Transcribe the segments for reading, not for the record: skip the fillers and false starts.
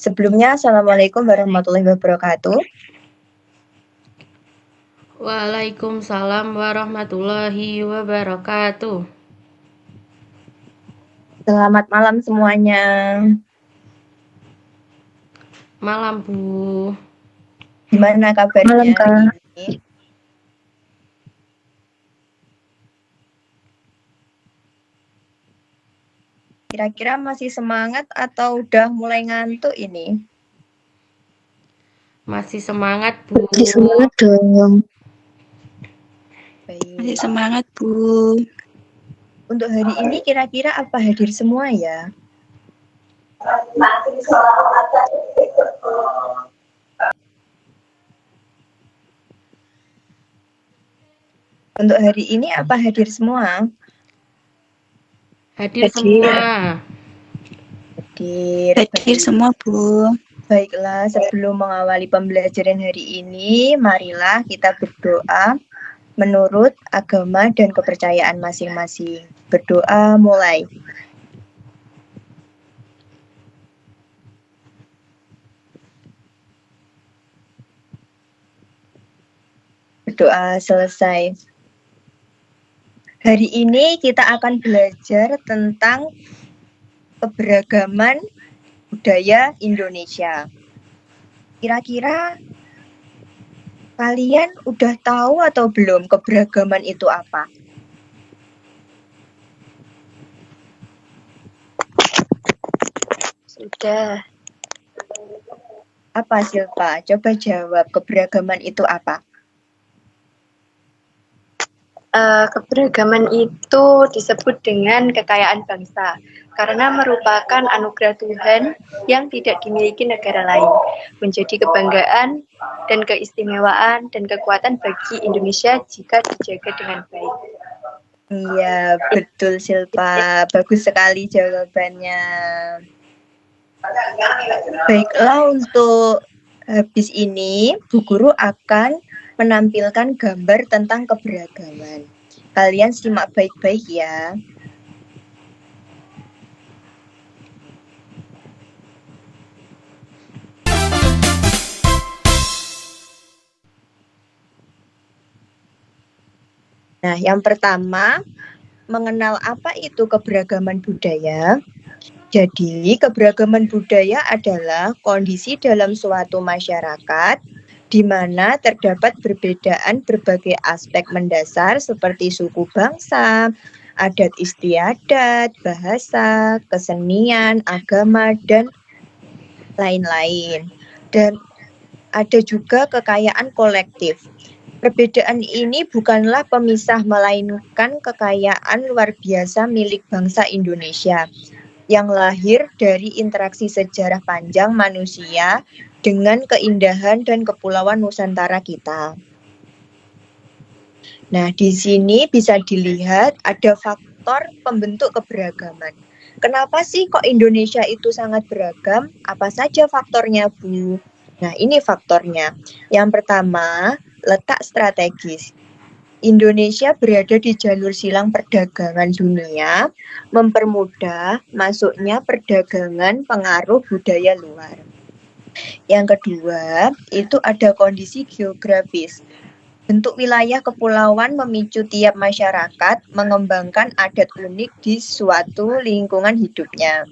Sebelumnya, Assalamualaikum warahmatullahi wabarakatuh. Waalaikumsalam warahmatullahi wabarakatuh. Selamat malam semuanya. Malam, Bu. Gimana kabarnya hari ini? Kira-kira masih semangat atau udah mulai ngantuk ini? Masih semangat, Bu. Masih semangat dong. Baik. Masih semangat, Bu. Untuk hari ini kira-kira apa hadir semua ya? Untuk hari ini apa hadir semua? Hadir semua. Hadir semua, Bu. Baiklah, sebelum mengawali pembelajaran hari ini, marilah kita berdoa menurut agama dan kepercayaan masing-masing. Berdoa mulai. Berdoa selesai. Hari ini kita akan belajar tentang keberagaman budaya Indonesia. Kira-kira kalian udah tahu atau belum keberagaman itu apa? Sudah. Apa Silpa? Coba jawab, keberagaman itu apa? Keberagaman itu disebut dengan kekayaan bangsa karena merupakan anugerah Tuhan yang tidak dimiliki negara lain, menjadi kebanggaan dan keistimewaan dan kekuatan bagi Indonesia jika dijaga dengan baik. Iya, betul Silpa. Bagus sekali jawabannya. Baiklah, untuk habis ini Bu Guru akan menampilkan gambar tentang keberagaman. Kalian simak baik-baik ya. Nah, yang pertama, mengenal apa itu keberagaman budaya. Jadi, keberagaman budaya adalah kondisi dalam suatu masyarakat di mana terdapat perbedaan berbagai aspek mendasar seperti suku bangsa, adat istiadat, bahasa, kesenian, agama, dan lain-lain. Dan ada juga kekayaan kolektif. Perbedaan ini bukanlah pemisah melainkan kekayaan luar biasa milik bangsa Indonesia yang lahir dari interaksi sejarah panjang manusia dengan keindahan dan kepulauan Nusantara kita. Nah, di sini bisa dilihat ada faktor pembentuk keberagaman. Kenapa sih kok Indonesia itu sangat beragam? Apa saja faktornya, Bu? Nah, ini faktornya. Yang pertama, letak strategis. Indonesia berada di jalur silang perdagangan dunia, mempermudah masuknya perdagangan pengaruh budaya luar. Yang kedua, itu ada kondisi geografis. Bentuk wilayah kepulauan memicu tiap masyarakat mengembangkan adat unik di suatu lingkungan hidupnya.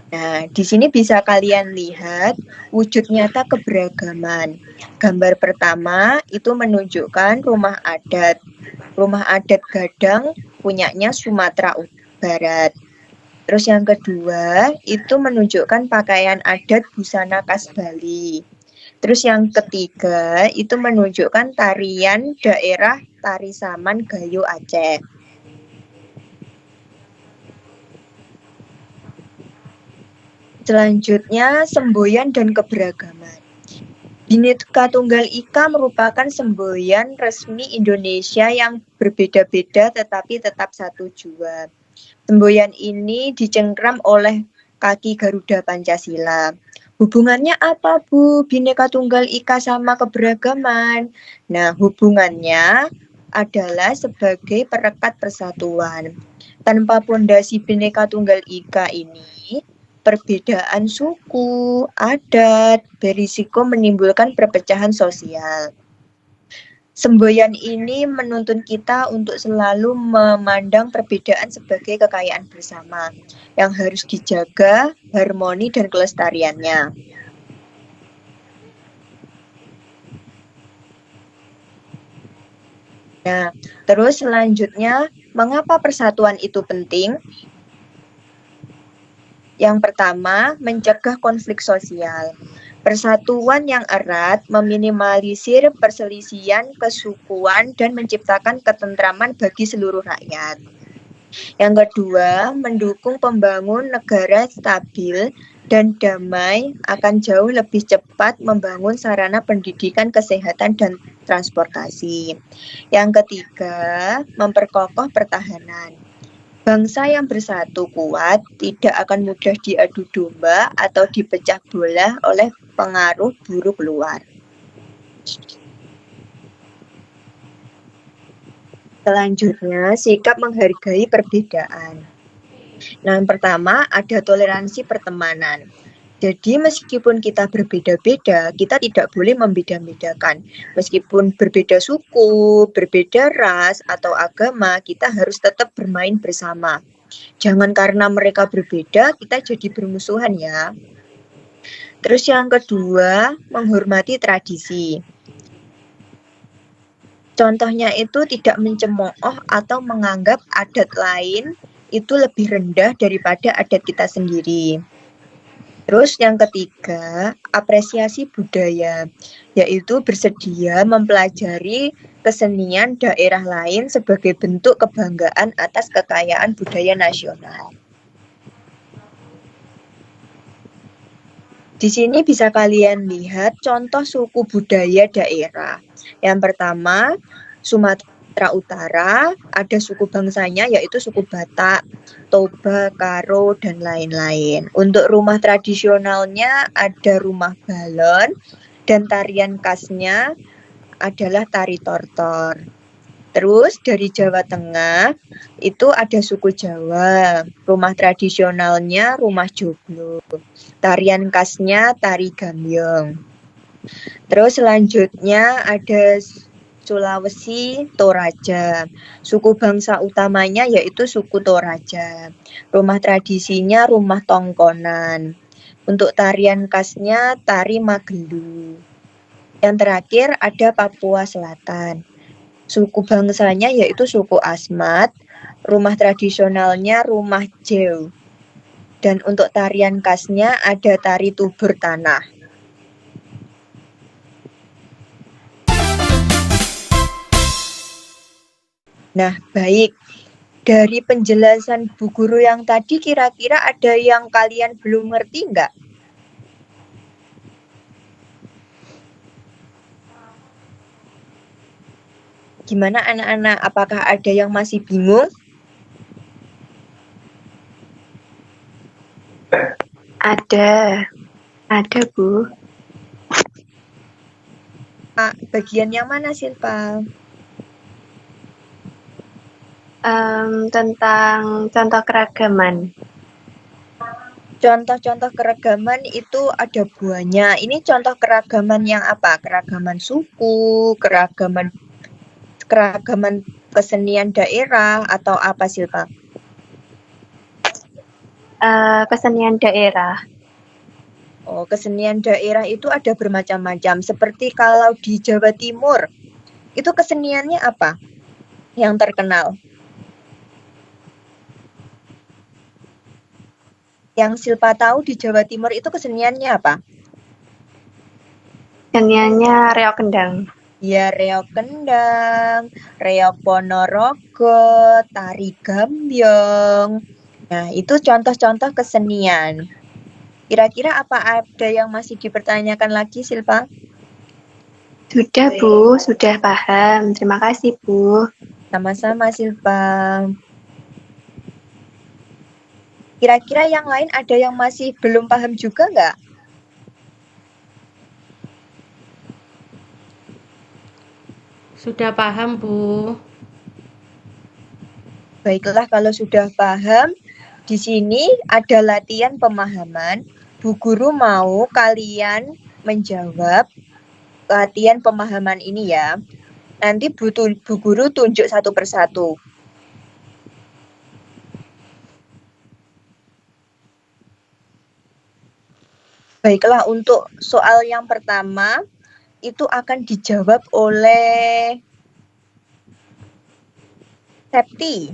Nah, di sini bisa kalian lihat wujud nyata keberagaman. Gambar pertama itu menunjukkan rumah adat. Rumah adat Gadang punyanya Sumatera Barat. Terus yang kedua itu menunjukkan pakaian adat busana khas Bali. Terus yang ketiga itu menunjukkan tarian daerah Tari Saman Gayo Aceh. Selanjutnya, semboyan dan keberagaman. Bhinneka Tunggal Ika merupakan semboyan resmi Indonesia yang berbeda-beda tetapi tetap satu jua. Semboyan ini dicengkram oleh kaki Garuda Pancasila. Hubungannya apa, Bu? Bhinneka Tunggal Ika sama keberagaman. Nah, hubungannya adalah sebagai perekat persatuan. Tanpa pondasi Bhinneka Tunggal Ika ini, perbedaan suku, adat, berisiko menimbulkan perpecahan sosial. Semboyan ini menuntun kita untuk selalu memandang perbedaan sebagai kekayaan bersama yang harus dijaga harmoni dan kelestariannya. Nah, terus selanjutnya, mengapa persatuan itu penting? Yang pertama, mencegah konflik sosial. Persatuan yang erat meminimalisir perselisihan kesukuan dan menciptakan ketentraman bagi seluruh rakyat. Yang kedua, mendukung pembangun negara stabil dan damai akan jauh lebih cepat membangun sarana pendidikan, kesehatan, dan transportasi. Yang ketiga, memperkokoh pertahanan. Bangsa yang bersatu kuat tidak akan mudah diadu domba atau dipecah belah oleh pengaruh buruk luar. Selanjutnya, sikap menghargai perbedaan. Nah, yang pertama ada toleransi pertemanan. Jadi meskipun kita berbeda-beda, kita tidak boleh membeda-bedakan. Meskipun berbeda suku, berbeda ras atau agama, kita harus tetap bermain bersama. Jangan karena mereka berbeda, kita jadi bermusuhan ya. Terus yang kedua, menghormati tradisi. Contohnya itu tidak mencemooh atau menganggap adat lain itu lebih rendah daripada adat kita sendiri. Terus yang ketiga, apresiasi budaya, yaitu bersedia mempelajari kesenian daerah lain sebagai bentuk kebanggaan atas kekayaan budaya nasional. Di sini bisa kalian lihat contoh suku budaya daerah. Yang pertama, Sumatera Utara, ada suku bangsanya yaitu suku Batak, Toba, Karo, dan lain-lain. Untuk rumah tradisionalnya ada rumah balon dan tarian khasnya adalah tari tortor. Terus dari Jawa Tengah itu ada suku Jawa, rumah tradisionalnya rumah joglo, tarian khasnya tari gambyong. Terus selanjutnya ada Sulawesi, Toraja. Suku bangsa utamanya yaitu suku Toraja. Rumah tradisinya rumah tongkonan. Untuk tarian khasnya tari Magelu. Yang terakhir ada Papua Selatan. Suku bangsanya yaitu suku Asmat. Rumah tradisionalnya rumah Jew. Dan untuk tarian khasnya ada tari Tubur Tanah. Nah, baik. Dari penjelasan Bu Guru yang tadi, kira-kira ada yang kalian belum ngerti nggak? Gimana anak-anak? Apakah ada yang masih bingung? Ada Bu. Bagian yang mana, Silpa? Tentang contoh keragaman. Contoh-contoh keragaman itu ada buahnya. Ini contoh keragaman yang apa? Keragaman suku, keragaman kesenian daerah, atau apa, Silpa? Kesenian daerah. Oh, kesenian daerah itu ada bermacam-macam. Seperti kalau di Jawa Timur, itu keseniannya apa yang terkenal? Yang Silpa tahu di Jawa Timur itu keseniannya apa? Keseniannya reok kendang. Ya, reok kendang, reok ponorogo, tari gambyong. Nah, itu contoh-contoh kesenian. Kira-kira apa ada yang masih dipertanyakan lagi, Silpa? Sudah Bu, sudah paham. Terima kasih Bu. Sama-sama, Silpa. Kira-kira yang lain ada yang masih belum paham juga nggak? Sudah paham, Bu. Baiklah, kalau sudah paham, Di sini ada latihan pemahaman. Bu Guru mau kalian menjawab latihan pemahaman ini ya. Nanti Bu Guru tunjuk satu persatu. Baiklah, untuk soal yang pertama itu akan dijawab oleh Septi.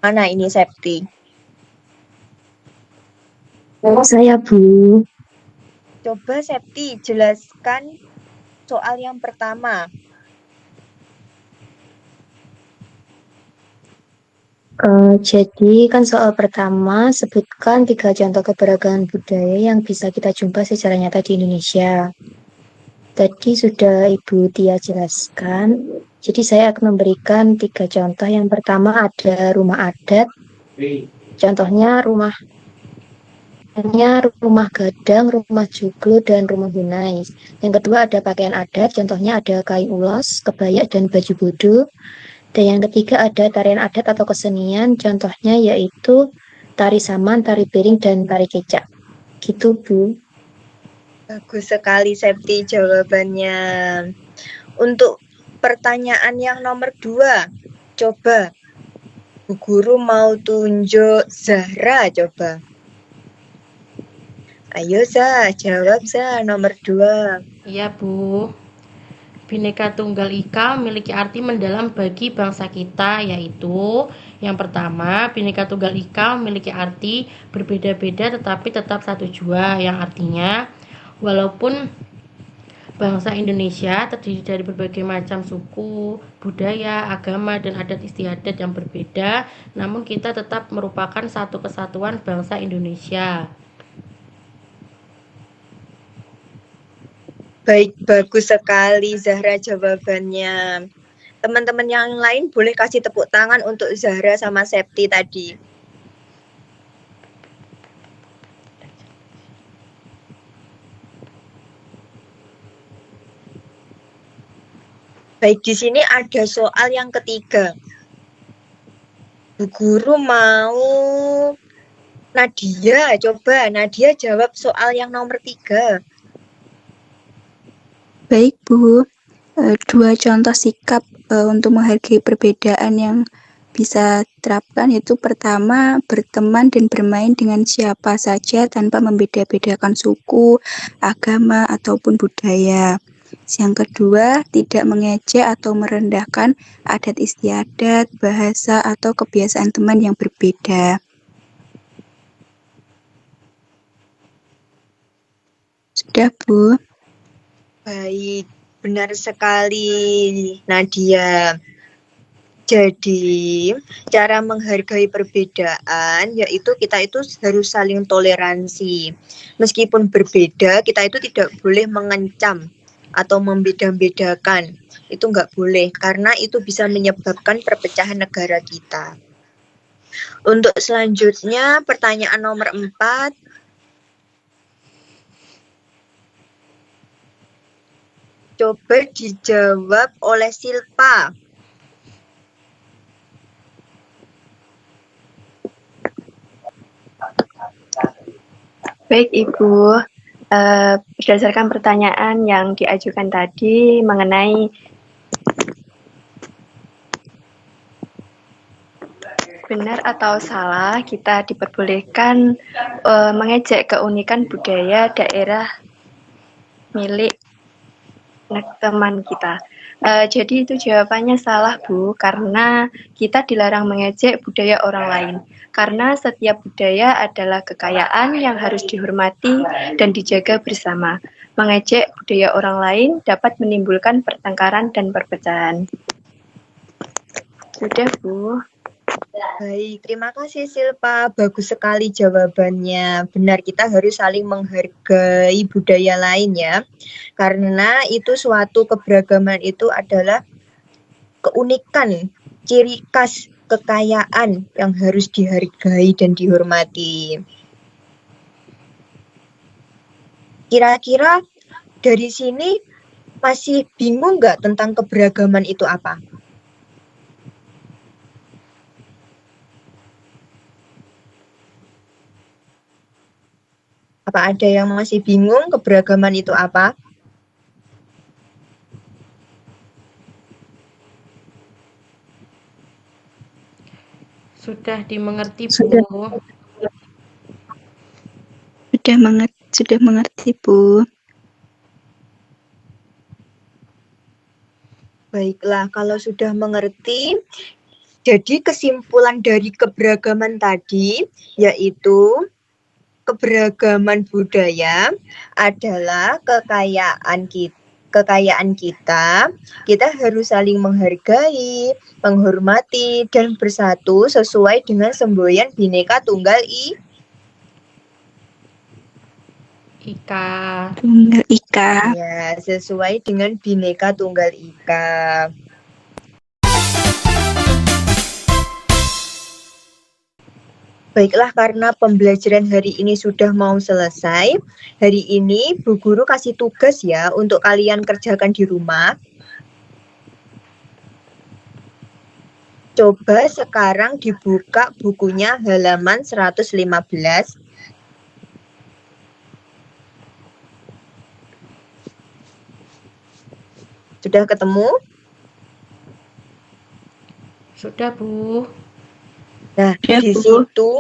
Mana ini Septi? Saya, Bu. Coba Septi jelaskan soal yang pertama. Jadi kan soal pertama sebutkan 3 contoh keberagaman budaya yang bisa kita jumpa secara nyata di Indonesia. Tadi sudah Ibu Tia jelaskan. Jadi saya akan memberikan 3 contoh. Yang pertama ada rumah adat. Contohnya rumah gadang, rumah joglo, dan rumah hunai. Yang kedua ada pakaian adat. Contohnya ada kain ulos, kebaya, dan baju bodo. Dan yang ketiga ada tarian adat atau kesenian, contohnya yaitu tari saman, tari piring, dan tari kecak. Gitu, Bu. Bagus sekali Septi jawabannya. Untuk pertanyaan yang nomor 2, coba Bu Guru mau tunjuk Zahra, coba. Ayo Zah, jawab Zah, nomor 2. Iya, Bu. Bhinneka Tunggal Ika memiliki arti mendalam bagi bangsa kita, yaitu yang pertama, Bhinneka Tunggal Ika memiliki arti berbeda-beda tetapi tetap satu jua, yang artinya walaupun bangsa Indonesia terdiri dari berbagai macam suku, budaya, agama, dan adat istiadat yang berbeda, namun kita tetap merupakan satu kesatuan bangsa Indonesia. Baik, bagus sekali Zahra jawabannya. Teman-teman yang lain boleh kasih tepuk tangan untuk Zahra sama Septi tadi. Baik, di sini ada soal yang ketiga. Bu Guru mau Nadia, coba Nadia jawab soal yang nomor 3. Baik, Bu. 2 contoh sikap untuk menghargai perbedaan yang bisa terapkan yaitu pertama, berteman dan bermain dengan siapa saja tanpa membeda-bedakan suku, agama, ataupun budaya. Yang kedua, tidak mengejek atau merendahkan adat istiadat, bahasa, atau kebiasaan teman yang berbeda. Sudah, Bu. Baik, benar sekali Nadia. Jadi, cara menghargai perbedaan yaitu kita itu harus saling toleransi. Meskipun berbeda, kita itu tidak boleh mengancam atau membeda-bedakan. Itu nggak boleh, karena itu bisa menyebabkan perpecahan negara kita. Untuk selanjutnya, pertanyaan nomor 4. Coba dijawab oleh Silpa. Baik Ibu, berdasarkan pertanyaan yang diajukan tadi mengenai benar atau salah kita diperbolehkan mengejek keunikan budaya daerah milik teman kita. Jadi itu jawabannya salah Bu, karena kita dilarang mengejek budaya orang lain. Karena setiap budaya adalah kekayaan yang harus dihormati dan dijaga bersama. Mengejek budaya orang lain dapat menimbulkan pertengkaran dan perpecahan. Sudah Bu. Baik, terima kasih Silpa. Bagus sekali jawabannya. Benar, kita harus saling menghargai budaya lain ya. Karena itu suatu keberagaman itu adalah keunikan, ciri khas, kekayaan yang harus dihargai dan dihormati. Kira-kira dari sini masih bingung nggak tentang keberagaman itu apa? Apa ada yang masih bingung keberagaman itu apa? Sudah dimengerti, Bu. Sudah mengerti, Bu. Baiklah, kalau sudah mengerti, jadi kesimpulan dari keberagaman tadi yaitu keberagaman budaya adalah kekayaan kita. Kita harus saling menghargai, menghormati, dan bersatu sesuai dengan semboyan Bhinneka Tunggal Ika. Tunggal Ika. Ya, sesuai dengan Bhinneka Tunggal Ika. Baiklah, karena pembelajaran hari ini sudah mau selesai, hari ini Bu Guru kasih tugas ya untuk kalian kerjakan di rumah. Coba sekarang dibuka bukunya halaman 115. Sudah ketemu? Sudah, Bu. Nah, Ya, di Bu. situ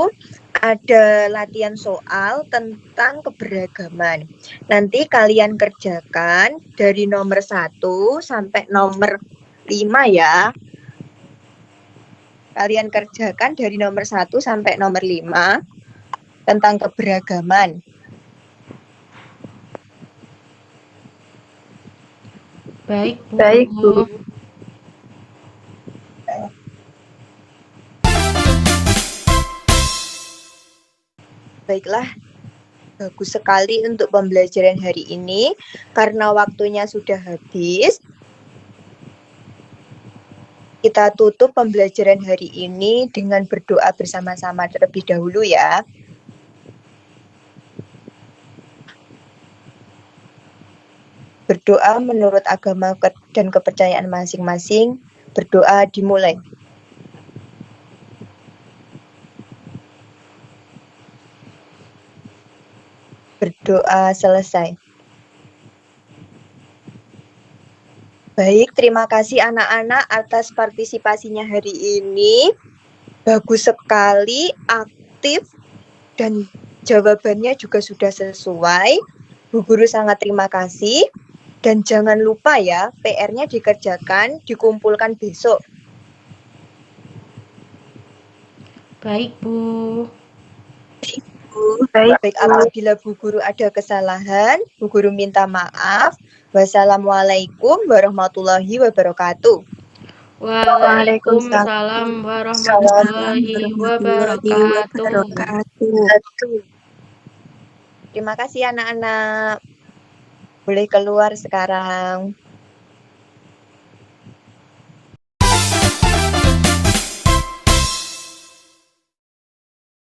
ada latihan soal tentang keberagaman. Nanti kalian kerjakan dari nomor 1 sampai nomor 5 ya. Kalian kerjakan dari nomor 1 sampai nomor 5 tentang keberagaman. Baik, Bu. Baik, Bu. Baiklah, bagus sekali untuk pembelajaran hari ini. Karena waktunya sudah habis, kita tutup pembelajaran hari ini dengan berdoa bersama-sama terlebih dahulu ya. Berdoa menurut agama dan kepercayaan masing-masing. Berdoa dimulai. Berdoa selesai. Baik, terima kasih anak-anak atas partisipasinya hari ini. Bagus sekali, aktif, dan jawabannya juga sudah sesuai. Bu Guru sangat terima kasih. Dan jangan lupa ya, PR-nya dikerjakan, dikumpulkan besok. Baik, Bu. Baik, apabila Bu Guru ada kesalahan, Bu Guru minta maaf. Wassalamualaikum warahmatullahi wabarakatuh. Waalaikumsalam warahmatullahi wabarakatuh. Terima kasih anak-anak. Boleh keluar sekarang.